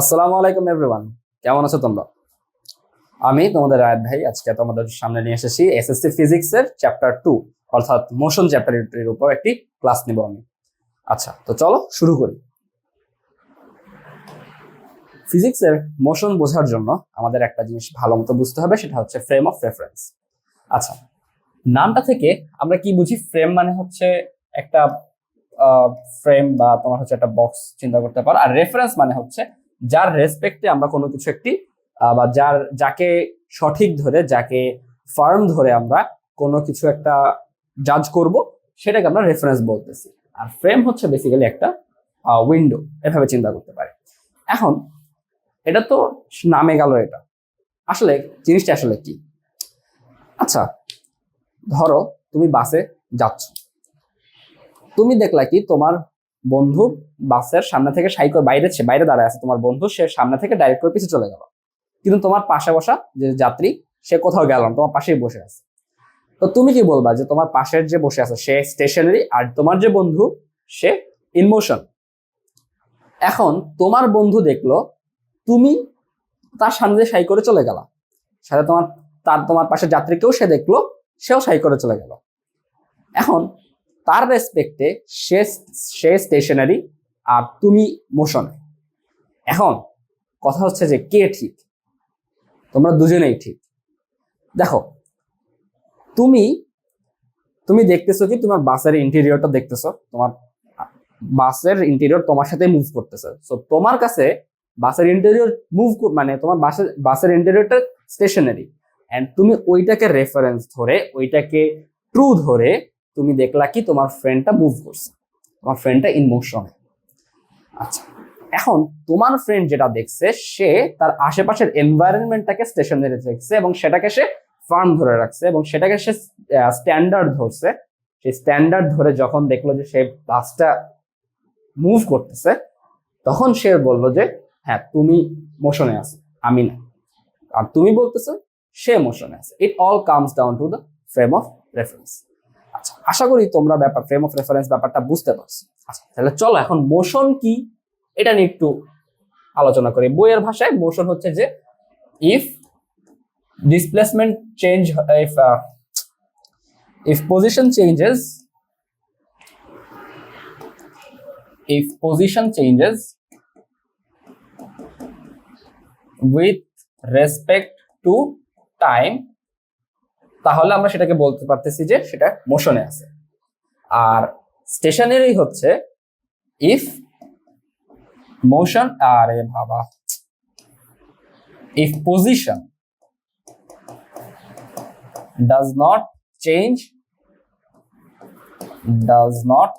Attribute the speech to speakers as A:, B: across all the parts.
A: আসসালামু আলাইকুম এভরিওয়ান, কেমন আছো তোমরা? আমি তোমাদের রায়ত ভাই আজকে তোমাদের সামনে নিয়ে এসেছি এসএসসি ফিজিক্স এর চ্যাপ্টার 2 অর্থাৎ মোশন চ্যাপ্টারের উপর একটি ক্লাস নিব আমি। আচ্ছা, তো চলো শুরু করি। ফিজিক্সের মোশন বোঝার জন্য আমাদের একটা জিনিস ভালো মতো বুঝতে হবে, সেটা হচ্ছে ফ্রেম অফ রেফারেন্স। আচ্ছা, নামটা থেকে আমরা কি বুঝি? ফ্রেম মানে হচ্ছে একটা ফ্রেম বা তোমার হচ্ছে একটা বক্স চিন্তা করতে পারো, আর রেফারেন্স মানে হচ্ছে যার রেসপেক্টে আমরা কোনো কিছু একটি বা যাকে সঠিক ধরে, যাকে ফার্ম ধরে আমরা কোনো কিছু একটা জাজ করব, সেটাকে আমরা রেফারেন্স বলতেছি। আর ফ্রেম হচ্ছে বেসিক্যালি একটা উইন্ডো, এভাবে চিন্তা করতে পারি। এখন এটা তো নামে গেল, এটা আসলে জিনিসটা আসলে কি? আচ্ছা, ধরো তুমি বাসে যাচ্ছ, তুমি দেখলা কি তোমার বন্ধু বাসের সামনে থেকে সাইকেল বাইরে দাঁড়ায় আছে, তোমার বন্ধু সে সামনে থেকে ডাইরেক্ট করে পিছু চলে গেল, কিন্তু তোমার পাশে বসা যে যাত্রী সে কোথাও গেল না, তোমার পাশেই বসে আছে। তো তুমি কি বলবা যে তোমার পাশের যে বসে আছে সে স্টেশনারি, আর তোমার যে বন্ধু সে ইন মোশন? এখন তোমার বন্ধু দেখলো তুমি তার সামনে দিয়ে সাই করে চলে গেলা, সাথে তোমার পাশে যাত্রীকেও সে দেখলো, সেও সাই করে চলে গেল। এখন তার রেসপেক্টে সে সে স্টেশনারি আর তুমি মোশনে। এখন কথা হচ্ছে যে কে ঠিক? তোমরা দুজনেই ঠিক। দেখো, তুমি তুমি দেখতেছো কি তোমার বাসের ইন্টেরিয়রটা দেখতেছো, তোমার বাসের ইন্টেরিয়র তোমার সাথে মুভ করতেছে। সো তোমার কাছে বাসের ইন্টেরিয়র মানে তোমার বাসের ইন্টেরিয়রটা স্টেশনারি, এন্ড তুমি ওইটাকে রেফারেন্স ধরে, ওইটাকে ট্রু ধরে তুমি দেখলা কি তোমার ফ্রেন্ডটা মুভ করছে, তোমার ফ্রেন্ডটা ইন মোশনে। আচ্ছা, এখন তোমার ফ্রেন্ড যেটা দেখছে, সে তার আশেপাশের এনভায়রনমেন্টটাকে স্টেশনারি দেখছে এবং সেটাকে সে ফার্ম ধরে রাখছে এবং সেটাকে সে স্ট্যান্ডার্ড ধরছে। সেই স্ট্যান্ডার্ড ধরে যখন দেখলো যে সে বাসটা মুভ করতেছে, তখন সে বলল যে হ্যাঁ তুমি মোশনে আছো, আমি না। আর তুমি বলতেছো সে মোশনে আছে। It all comes down to the frame of reference. আচ্ছা, আশা করি তোমরা ফ্রেম অফ রেফারেন্স ব্যাপারটা বুঝতে পারছো। আচ্ছা, তাহলে চলো এখন মোশন কি এটা নিয়ে একটু আলোচনা করি। বইয়ের ভাষায় মোশন হচ্ছে যে if displacement change, if if position changes if position changes with respect to time, তাহলে আমরা সেটাকে বলতে পারতেছি যে সেটা মোশনে আছে। আর স্টেশনারি হচ্ছে ইফ মোশন, আরে বাবা, if position does not change does not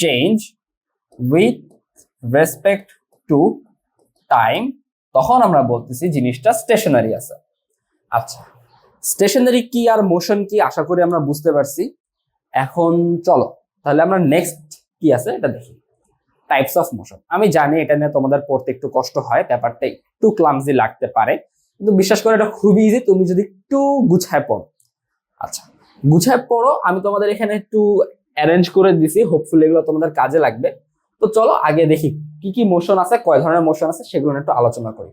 A: change with respect to time, তখন আমরা বলতেছি জিনিসটা স্টেশনারি আছে। আচ্ছা, স্টেশনারি কি আর মোশন কি আশা করি আমরা বুঝতে পারছি। এখন চলো তাহলে আমরা নেক্সট কি আছে এটা দেখি। Types of motion. আমি জানি এটা নিয়ে তোমাদের পড়তে একটু কষ্ট হয়, ব্যাপারটা একটু ক্লামজি লাগতে পারে, কিন্তু বিশ্বাস করে এটা খুবই ইজি তুমি যদি একটু গুছায় পড়ো। আচ্ছা, গুছায় পড়ো, আমি তোমাদের এখানে একটু অ্যারেঞ্জ করে দিছি, হোপফুলি এগুলো তোমাদের কাজে লাগবে। তো চলো আগে দেখি কি কি মোশন আছে, কয় ধরনের মোশন আছে সেগুলো একটু আলোচনা করি।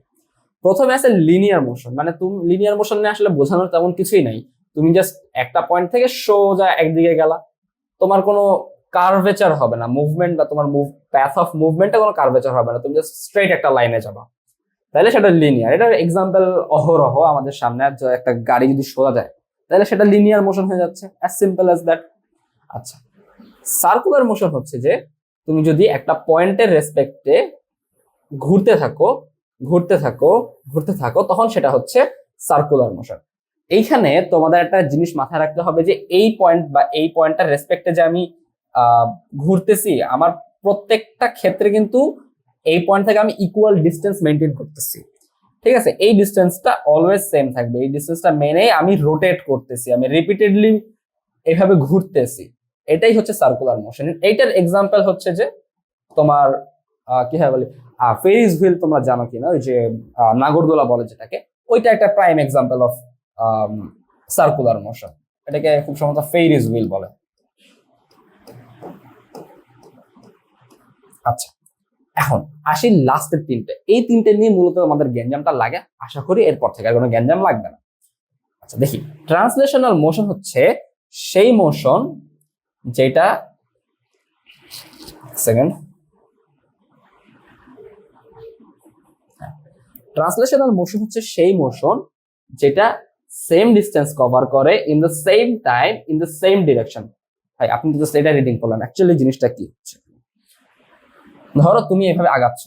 A: প্রথমে আছে লিনিয়ার মোশন। মানে তুমি লিনিয়ার মোশন নিয়ে আসলে বোঝানোর তেমন কিছুই নাই, তুমি জাস্ট একটা পয়েন্ট থেকে সোজা একদিকে গেলা, তোমার কোনো কার্ভেচার হবে না, মুভমেন্ট বা তোমার প্যাথ অফ মুভমেন্টে কোনো কার্ভেচার হবে না, তুমি জাস্ট স্ট্রেট একটা লাইনে যাবা, তাহলে সেটা লিনিয়ার। এটার এক্সাম্পল অহরহ আমাদের সামনে, একটা গাড়ি যদি সোজা যায় তাহলে সেটা লিনিয়ার মোশন হয়ে যাচ্ছে, অ্যাজ সিম্পল অ্যাজ দ্যাট। আচ্ছা, সার্কুলার মোশন হচ্ছে যে তুমি যদি একটা পয়েন্টের রেসপেক্টে ঘুরতে থাকো ঘুরতে থাকো ঘুরতে থাকো, তখন সেটা হচ্ছে সার্কুলার মোশন। এইখানে তোমাদের একটা জিনিস মাথায় রাখতে হবে যে এই পয়েন্ট বা এই পয়েন্টটার রেসপেক্টে যে আমি ঘুরতেছি, আমার প্রত্যেকটা ক্ষেত্রে কিন্তু এই পয়েন্ট থেকে আমি ইকুয়াল ডিস্টেন্স মেনটেন করতেছি। ঠিক আছে, এই ডিস্টেন্সটা অলওয়েজ সেম থাকবে, এই ডিস্টেন্সটা মেনে আমি রোটেট করতেছি, আমি রিপিটেডলি এভাবে ঘুরতেছি। এটাই হচ্ছে সার্কুলার মোশন। এইটার এক্সাম্পল হচ্ছে যে তোমার কি হয় বলি, ফেরিস হুইল, তোমরা জানো কিনা, ওই যে নাগরদোলা বলে যেটাকে, ওইটা একটা prime example of circular motion. এটাকে খুব সম্ভবত ফেরিস হুইল বলে। আচ্ছা, এখন আসি লাস্টের তিনটে, এই তিনটে নিয়ে মূলত আমাদের গ্যাঞ্জামটা লাগে, আশা করি এরপর থেকে আর কোনো গ্যাঞ্জাম লাগবে না। আচ্ছা দেখি, ট্রান্সলেশনাল মোশন হচ্ছে সেই মোশন যেটা, সেকেন্ড, ট্রান্সলেশনাল মোশন হচ্ছে সেই মোশন যেটা সেম ডিস্টেন্স কভার করে in the same time in the same direction. ভাই আপনি তো এটা রিডিং করলেন, অ্যাকচুয়ালি জিনিসটা কি হচ্ছে? ধরো তুমি এভাবে আগাচ্ছ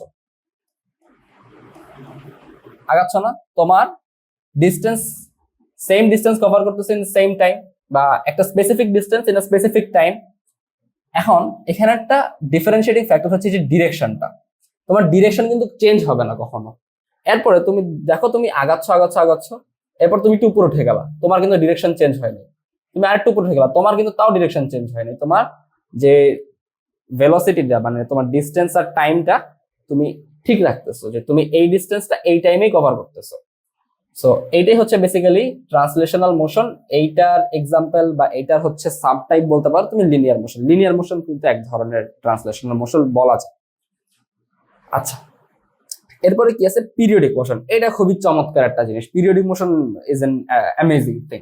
A: না, তোমার ডিস্টেন্স সেম ডিস্টেন্স কভার করতেছে ইন সেম টাইম, বা একটা specific distance in a specific time. এখন এখানে একটা ডিফারেন্সিয়েটিং ফ্যাক্টর হচ্ছে যে ডিরেকশনটা, তোমার ডিরেকশন কিন্তু চেঞ্জ হবে না কখনো। এরপরে তুমি দেখো তুমি আগাচ্ছ, এরপর তুমি একটু উপরে উঠে গেলা, তোমার কিন্তু ডিরেকশন চেঞ্জ হয়নি। তুমি আরেকটু উপরে উঠে গেলা, তোমার কিন্তু তাও ডিরেকশন চেঞ্জ হয়নি। তোমার যে ভেলোসিটিটা, মানে তোমার ডিস্টেন্স আর টাইমটা তুমি ঠিক রাখতেছো, যে তুমি এই ডিস্টেন্সটা এই টাইমেই কভার করতেছো। সো এইটাই হচ্ছে বেসিক্যালি ট্রান্সলেশনাল মোশন। এইটার এক্সাম্পল বা এইটার হচ্ছে সাব টাইপ বলতে পারো তুমি লিনিয়ার মোশন। লিনিয়ার মোশন কিন্তু এক ধরনের ট্রান্সলেশনাল মোশন বলা যায়। আচ্ছা, এরপরে কি আছে? Periodic motion. এটা খুবই চমৎকার একটা জিনিস। Periodic motion is an amazing thing.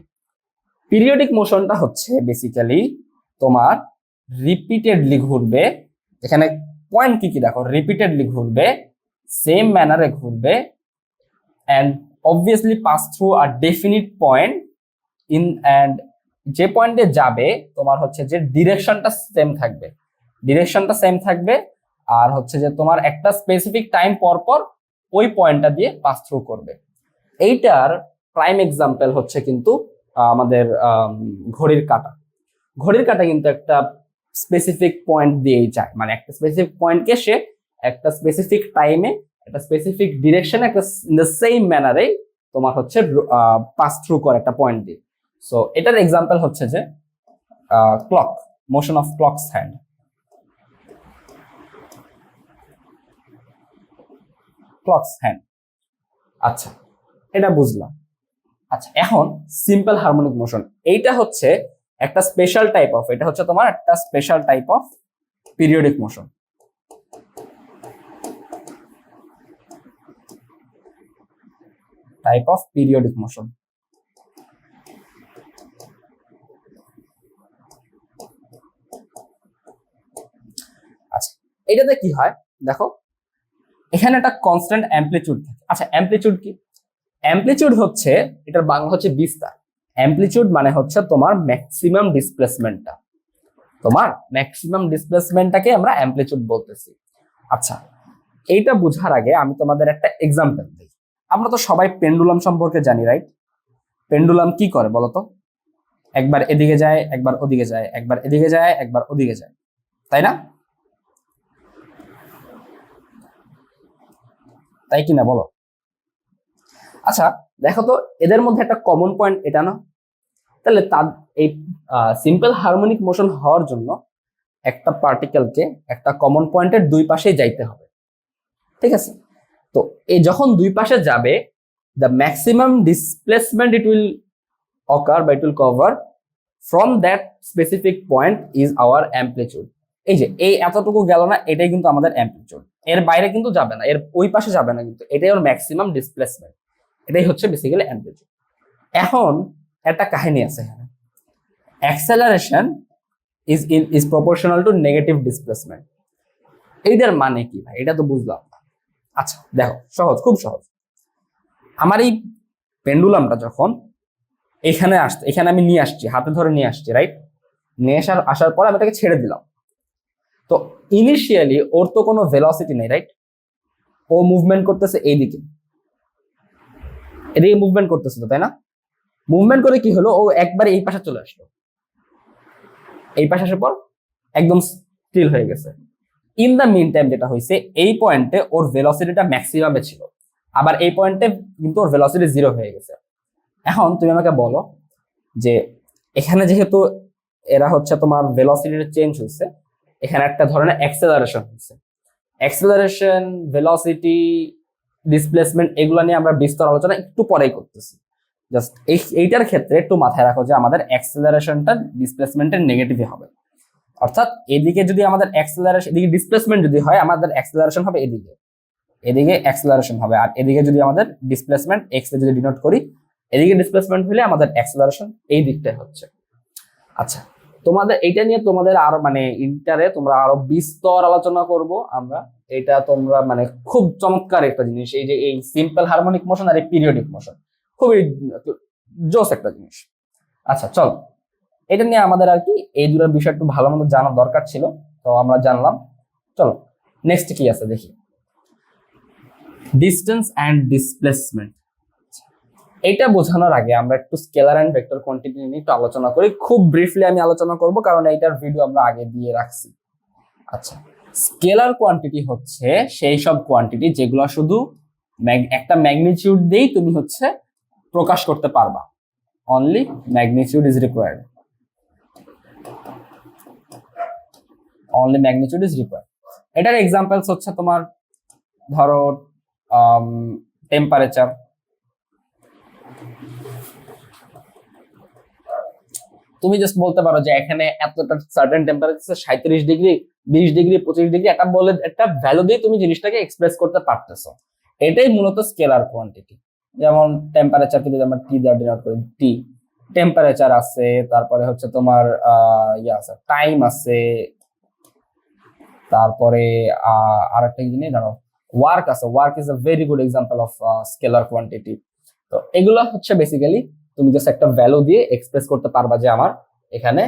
A: Periodic মোশনটা হচ্ছে বেসিক্যালি তোমার রিপিটেডলি ঘুরবে। এখানে পয়েন্ট কি কি দেখো, রিপিটেডলি ঘুরবে, সেম ম্যানারে ঘুরবে, and obviously pass through a definite point in, and যে পয়েন্টে যাবে তোমার হচ্ছে যে ডিরেকশনটা সেম থাকবে, আর হচ্ছে যে তোমার একটা স্পেসিফিক টাইম পর পর ওই পয়েন্টটা দিয়ে পাস থ্রু করবে। এইটার প্রাইম এক্সাম্পল হচ্ছে কিন্তু আমাদের ঘড়ির কাঁটা কিন্তু একটা স্পেসিফিক পয়েন্ট দিয়েই যায়, মানে একটা স্পেসিফিক পয়েন্টকে সে একটা স্পেসিফিক টাইমে একটা স্পেসিফিক ডিরেকশনে একটা ইন দ্য সেম ম্যানারে তোমার হচ্ছে পাস থ্রু করে একটা পয়েন্ট দিয়ে। সো এটার এক্সাম্পল হচ্ছে যে clock, motion of clocks hand. আচ্ছা, এটা বুঝলাম। আচ্ছা, এখন সিম্পল হারমোনিক মোশন, এইটা হচ্ছে একটা স্পেশাল টাইপ অফ, এটা হচ্ছে তোমার একটা special type of periodic motion. আচ্ছা, এটাতে কি হয় দেখো, এখানে একটা কনস্ট্যান্ট অ্যামপ্লিটিউড থাকে। আচ্ছা, অ্যামপ্লিটিউড কি? অ্যামপ্লিটিউড হচ্ছে, এটার বাংলা হচ্ছে বিস্তার। অ্যামপ্লিটিউড মানে হচ্ছে তোমার ম্যাক্সিমাম ডিসপ্লেসমেন্টটাকে আমরা অ্যামপ্লিটিউড বলতেছি। আচ্ছা, এইটা বোঝার আগে আমি তোমাদের একটা এক্সাম্পল দিই। আমরা তো সবাই পেন্ডুলাম সম্পর্কে জানি, রাইট? পেন্ডুলাম কি করে বলতো? একবার এদিকে যায়, একবার ওদিকে যায়, একবার এদিকে যায়, একবার ওদিকে যায়, তাই না? তাই কিনা বলো? আচ্ছা দেখো তো, এদের মধ্যে একটা কমন পয়েন্ট এটা না? তাহলে তার এই সিম্পল হারমোনিক মোশন হওয়ার জন্য একটা পার্টিকেলকে একটা কমন পয়েন্টের দুই পাশেই যাইতে হবে, ঠিক আছে? তো এই যখন দুই পাশে যাবে, the maximum displacement it will occur বা it will cover from that specific point is our amplitude. এই যে এই এতটুকু গেল না, এটাই কিন্তু আমাদের অ্যামপ্লিটিউড। এর বাইরে কিন্তু যাবে না, এর ওই পাশে যাবে না, কিন্তু এটাই ওর ম্যাক্সিমাম ডিসপ্লেসমেন্ট। এটাই হচ্ছে বেসিক্যালি অ্যামপ্লিটিউড। এখন একটা কাহিনী আছে এখানে, acceleration is proportional to negative displacement. এইটার মানে কি ভাই? এটা তো বুঝলাম না। আচ্ছা দেখো, খুব সহজ। আমার এই পেন্ডুলামটা যখন এখানে আমি নিয়ে আসছি, হাতে ধরে নিয়ে আসছি, রাইট? নিয়ে আসার পর আমি এটাকে ছেড়ে দিলাম। তো ইনিশিয়ালি ওর তো কোনো ভেলোসিটি নেই, রাইট? ও মুভমেন্ট করতেছে এইদিকে, এদিকে মুভমেন্ট করতেছে তো, তাই না? মুভমেন্ট করে কি হলো, ও একবারে এই পাশে চলে আসলো। এই পাশে আসার পর একদম স্টিল হয়ে গেছে। ইন দ্য মিন টাইম যেটা হয়েছে, এই পয়েন্টে ওর ভেলোসিটিটা ম্যাক্সিমামে ছিল, আবার এই পয়েন্টে কিন্তু ওর ভেলোসিটি 0 হয়ে গেছে। এখন তুমি আমাকে বলো যে এখানে যেহেতু এরা হচ্ছে তোমার ভেলোসিটির চেঞ্জ হয়েছে, এখানে একটা ধরনের অ্যাক্সেলারেশন হয়েছে। অ্যাক্সেলারেশন, ভেলোসিটি, ডিসপ্লেসমেন্ট, এগুলো নিয়ে আমরা বিস্তর আলোচনা একটু পরেই করতেছি। জাস্ট এইটার ক্ষেত্রে একটু মাথায় রাখো যে আমাদের অ্যাক্সেলারেশনটা ডিসপ্লেসমেন্টের নেগেটিভে হবে। অর্থাৎ এদিকে যদি আমাদের অ্যাক্সেলারেশন, এদিকে ডিসপ্লেসমেন্ট যদি হয়, আমাদের অ্যাক্সেলারেশন হবে এদিকে, এদিকে অ্যাক্সেলারেশন হবে। আর এদিকে যদি আমাদের ডিসপ্লেসমেন্ট এক্স এ যদি ডিনোট করি, এদিকে ডিসপ্লেসমেন্ট হলে আমাদের অ্যাক্সেলারেশন এই দিকটাই হচ্ছে। আচ্ছা, তোমাদের এইটা নিয়ে তোমাদের আরো মানে ইন্টারে তোমরা আরো বিস্তর আলোচনা করব আমরা। এটা তোমরা মানে খুব চমৎকার একটা জিনিস, এই যে এই সিম্পল হারমোনিক মোশন আর এই পিরিয়ডিক মোশন, খুবই জোস একটা জিনিস। আচ্ছা চল, এটা নিয়ে আমাদের আর কি এই দুটো বিষয় একটু ভালো মতো জানার দরকার ছিল, তো আমরা জানলাম। চলো নেক্সট কি আছে দেখি। Distance and displacement. এটা বোঝানোর আগে আমরা একটু স্কেলার অ্যান্ড ভেক্টর কোয়ান্টিটি নিয়ে একটু আলোচনা করি। খুব ব্রিফলি আমি আলোচনা করব, কারণ এইটার ভিডিও আমরা আগে দিয়ে রাখছি। আচ্ছা, স্কেলার কোয়ান্টিটি হচ্ছে সেই সব কোয়ান্টিটি যেগুলো শুধু একটা ম্যাগনিটিউড দিয়েই তুমি হচ্ছে প্রকাশ করতে পারবা। Only magnitude is required, only magnitude is required. এটার এক্সাম্পলস হচ্ছে তোমার ধরো টেম্পারেচার, তুমি জাস্ট বলতে পারো যে এখানে এতটা certain temperature 37 degree, 20 degree, 25 degree, এটা বলে একটা ভ্যালু দিয়ে তুমি জিনিসটাকে এক্সপ্রেস করতে পারতেছো। এটাই মূলত স্কেলার কোয়ান্টিটি। যেমন টেম্পারেচারকে যদি আমরা টি দ্বারা ডিনোট করি, টি টেম্পারেচার আছে, তারপরে হচ্ছে তোমার ইয়ে আছে, টাইম আছে, তারপরে আরেকটা জিনিস ধরো ওয়ার্ক আছে। Work is a very good example of scalar quantity. তো এগুলো হচ্ছে বেসিক্যালি তুমি জাস্ট একটা ভ্যালু দিয়ে এক্সপ্রেস করতে পারবা যে আমার এখানে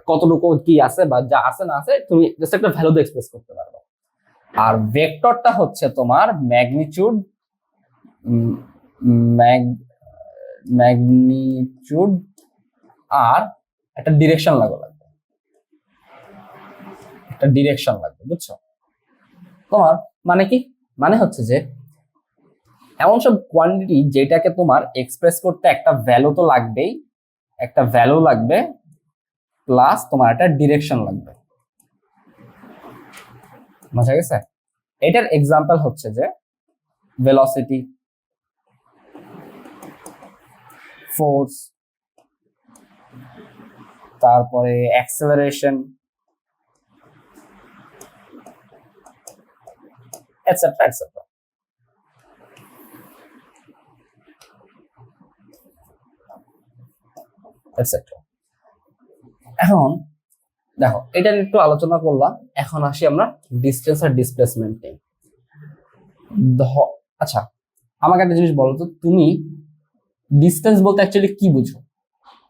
A: কতটুকু কি আছে বা যা আছে না আছে, তুমি জাস্ট একটা ভ্যালু দিয়ে এক্সপ্রেস করতে পারবা। আর ভেক্টরটা হচ্ছে তোমার ম্যাগনিটিউড, ম্যাগনিটিউড আর একটা ডিরেকশন লাগবে, একটা ডিরেকশন লাগবে, বুঝছো? তোমার মানে কি, মানে হচ্ছে যে এমন সব কোয়ান্টিটি যেটাকে তোমার এক্সপ্রেস করতে একটা ভ্যালু তো লাগবেই, একটা ভ্যালু লাগবে প্লাস তোমার একটা ডিরেকশন লাগবে। বোঝা গেছে? এটার এক্সাম্পল হচ্ছে যে ভেলোসিটি, ফোর্স, তারপরে অ্যাক্সেলারেশন, এটসেট্রা এটসেট্রা। এখন দেখো, এটা একটু আলোচনা করলাম, এখন আসি আমরা ডিস্টেন্স আর ডিসপ্লেসমেন্ট নিয়ে। আচ্ছা, আমাকে একটা জিনিস বলো তো, তুমি ডিস্টেন্স বলতে অ্যাকচুয়ালি কি বুঝো?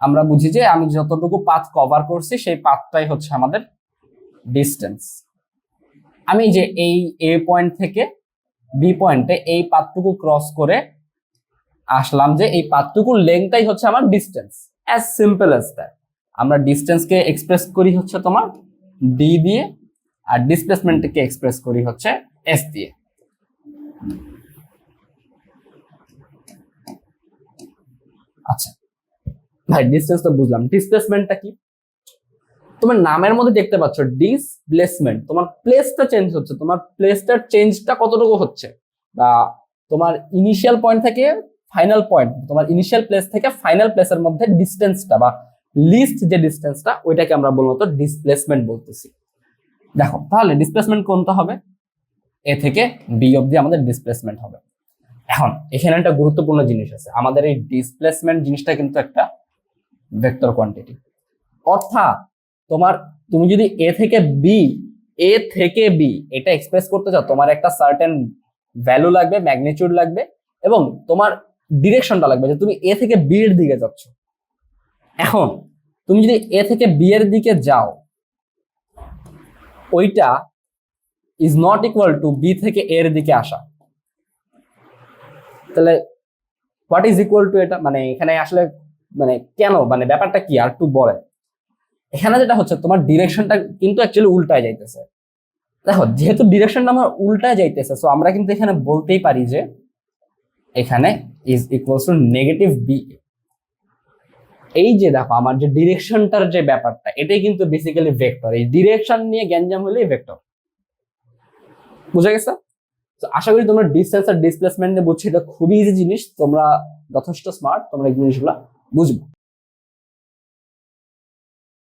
A: আমরা বুঝি যে আমি যতটুকু পাথ কভার করছি সেই পাথটাই হচ্ছে আমাদের ডিস্টেন্স। আমি যে এই এ পয়েন্ট থেকে বি পয়েন্টে এই পাথটুকু ক্রস করে আসলাম, যে এই পাথটুকুর লেংথটাই হচ্ছে আমার distance. As simple as that. আমরা ডিস্টেন্সকে এক্সপ্রেস করি হচ্ছে তোমার ডি দিয়ে, আর ডিসপ্লেসমেন্টকে এক্সপ্রেস করি হচ্ছে এস দিয়ে। আচ্ছা ভাই, ডিস্টেন্স তো বুঝলাম, ডিসপ্লেসমেন্টটা কি? তোমার নামের মধ্যে দেখতে পাচ্ছ ডিসপ্লেসমেন্ট, তোমার প্লেসটা চেঞ্জ হচ্ছে। তোমার প্লেসটার চেঞ্জটা কতটুকু হচ্ছে, বা তোমার ইনিশিয়াল পয়েন্ট থেকে ফাইনাল পয়েন্ট, তোমার ইনিশিয়াল প্লেস থেকে ফাইনাল প্লেসের মধ্যে ডিস্টেন্সটা বা লিস্ট যে ডিস্টেন্সটা, ওইটাকে আমরা বলবো ডিসপ্লেসমেন্ট বলতেছি। দেখো তাহলে ডিসপ্লেসমেন্ট কোনটা হবে? এ থেকে বি অবধি আমাদের ডিসপ্লেসমেন্ট হবে। এখন এখানে একটা গুরুত্বপূর্ণ জিনিস আছে, আমাদের এই ডিসপ্লেসমেন্ট জিনিসটা কিন্তু একটা ভেক্টর কোয়ান্টিটি। অর্থাৎ তুমি যদি এ থেকে বি এটা এক্সপ্রেস করতে চাও, তোমার একটা সার্টেন ভ্যালু লাগবে, ম্যাগনিটিউড লাগবে, এবং তোমার ডিরেকশনটা লাগবে যে তুমি এ থেকে বি এর দিকে যাচ্ছ। এখন তুমি যদি এ থেকে বি এর দিকে যাও, ওইটা is not equal to B থেকে এর দিকে আসা। তাহলে হোয়াট ইজ ইকুয়াল টু এটা, মানে এখানে আসলে মানে কেন, মানে ব্যাপারটা কি আর একটু বলেন। এখানে যেটা হচ্ছে তোমার ডিরেকশনটা কিন্তু অ্যাকচুয়ালি উল্টায় যাইতেছে। দেখো, যেহেতু ডিরেকশনটা আমার উল্টায় যাইতেছে, সো আমরা কিন্তু এখানে বলতেই পারি যে এখানে is equals to negative B. এই যে দেখো আমার যে ডিরেকশনটার যে ব্যাপারটা, এটাই কিন্তু বেসিক্যালি ভেক্টর। এই ডিরেকশন নিয়ে গ্যাঞ্জাম হলেই ভেক্টর। বুঝা গেছে? তো আশা করি তোমরা ডিসটেন্স আর ডিসপ্লেসমেন্ট নিয়ে বুঝছো। এটা খুবই ইজি জিনিস, তোমরা যথেষ্ট স্মার্ট, তোমরা এই জিনিসগুলো বুঝবে।